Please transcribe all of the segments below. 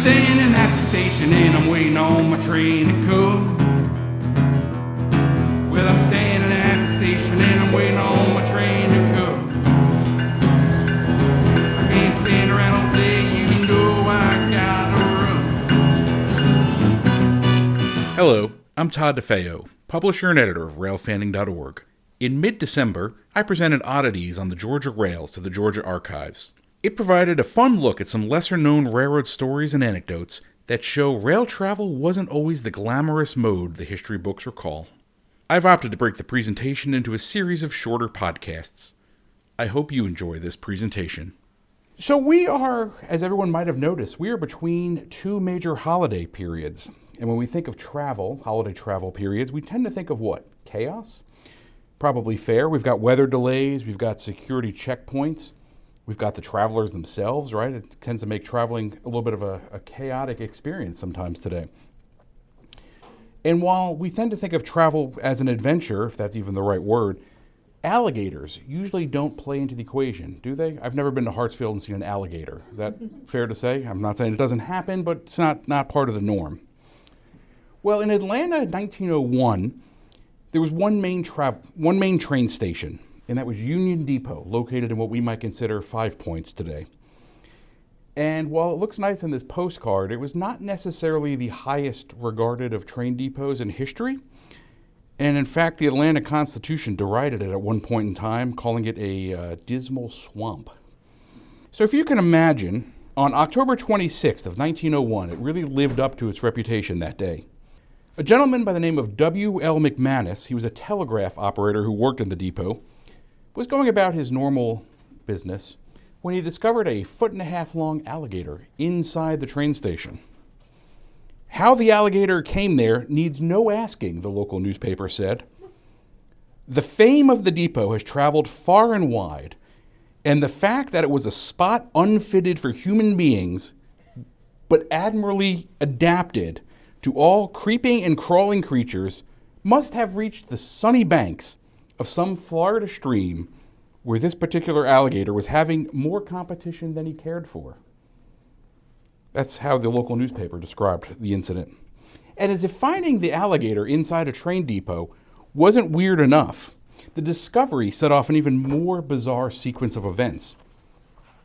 standing at the station and I'm waiting on my train to come. Well, I'm standing at the station and I'm waiting on my train to come. I can't stand around all day, you know I gotta run. Hello, I'm Todd DeFeo, publisher and editor of railfanning.org. In mid-December, I presented Oddities on the Georgia Rails to the Georgia Archives. It provided a fun look at some lesser-known railroad stories and anecdotes that show rail travel wasn't always the glamorous mode the history books recall. I've opted to break the presentation into a series of shorter podcasts. I hope you enjoy this presentation. So we are, as everyone might have noticed, we are between two major holiday periods. And when we think of travel, holiday travel periods, we tend to think of what? Chaos? Probably fair. We've got weather delays, we've got security checkpoints, we've got the travelers themselves, right? It tends to make traveling a little bit of a chaotic experience sometimes today. And while we tend to think of travel as an adventure, if that's even the right word, alligators usually don't play into the equation, do they? I've never been to Hartsfield and seen an alligator. Is that fair to say? I'm not saying it doesn't happen, but it's not part of the norm. Well, in Atlanta in 1901, there was one main train station, and that was Union Depot, located in what we might consider 5 Points today. And while it looks nice in this postcard, it was not necessarily the highest regarded of train depots in history. And in fact, the Atlanta Constitution derided it at one point in time, calling it a dismal swamp. So if you can imagine, on October 26th of 1901, it really lived up to its reputation that day. A gentleman by the name of W.L. McManus, he was a telegraph operator who worked in the depot, was going about his normal business when he discovered a 1.5 foot long alligator inside the train station. How the alligator came there needs no asking, the local newspaper said. The fame of the depot has traveled far and wide, and the fact that it was a spot unfitted for human beings, but admirably adapted to all creeping and crawling creatures, must have reached the sunny banks of some Florida stream where this particular alligator was having more competition than he cared for. That's how the local newspaper described the incident. And as if finding the alligator inside a train depot wasn't weird enough, the discovery set off an even more bizarre sequence of events.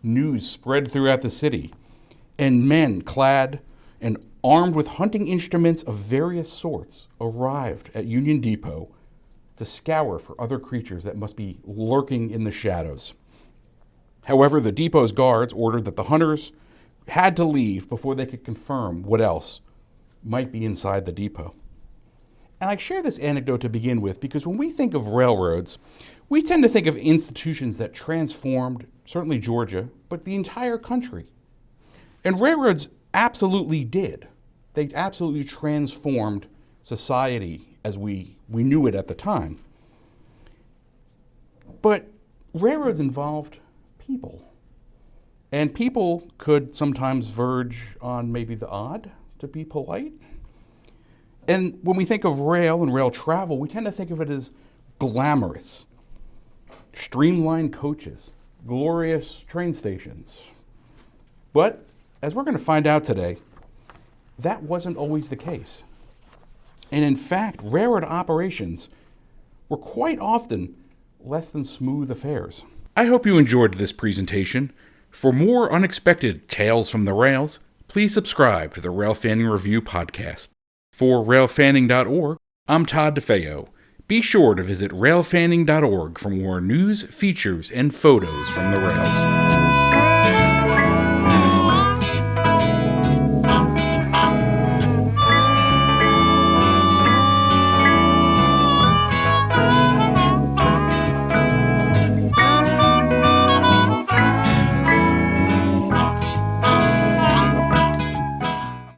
News spread throughout the city, and men clad and armed with hunting instruments of various sorts arrived at Union Depot to scour for other creatures that must be lurking in the shadows. However, the depot's guards ordered that the hunters had to leave before they could confirm what else might be inside the depot. And I share this anecdote to begin with because when we think of railroads, we tend to think of institutions that transformed, certainly Georgia, but the entire country. And railroads absolutely did. They absolutely transformed society as we knew it at the time. But railroads involved people. And people could sometimes verge on maybe the odd, to be polite. And when we think of rail and rail travel, we tend to think of it as glamorous, streamlined coaches, glorious train stations. But as we're going to find out today, that wasn't always the case. And in fact, railroad operations were quite often less than smooth affairs. I hope you enjoyed this presentation. For more unexpected tales from the rails, please subscribe to the Rail Fanning Review podcast. For railfanning.org, I'm Todd DeFeo. Be sure to visit railfanning.org for more news, features, and photos from the rails.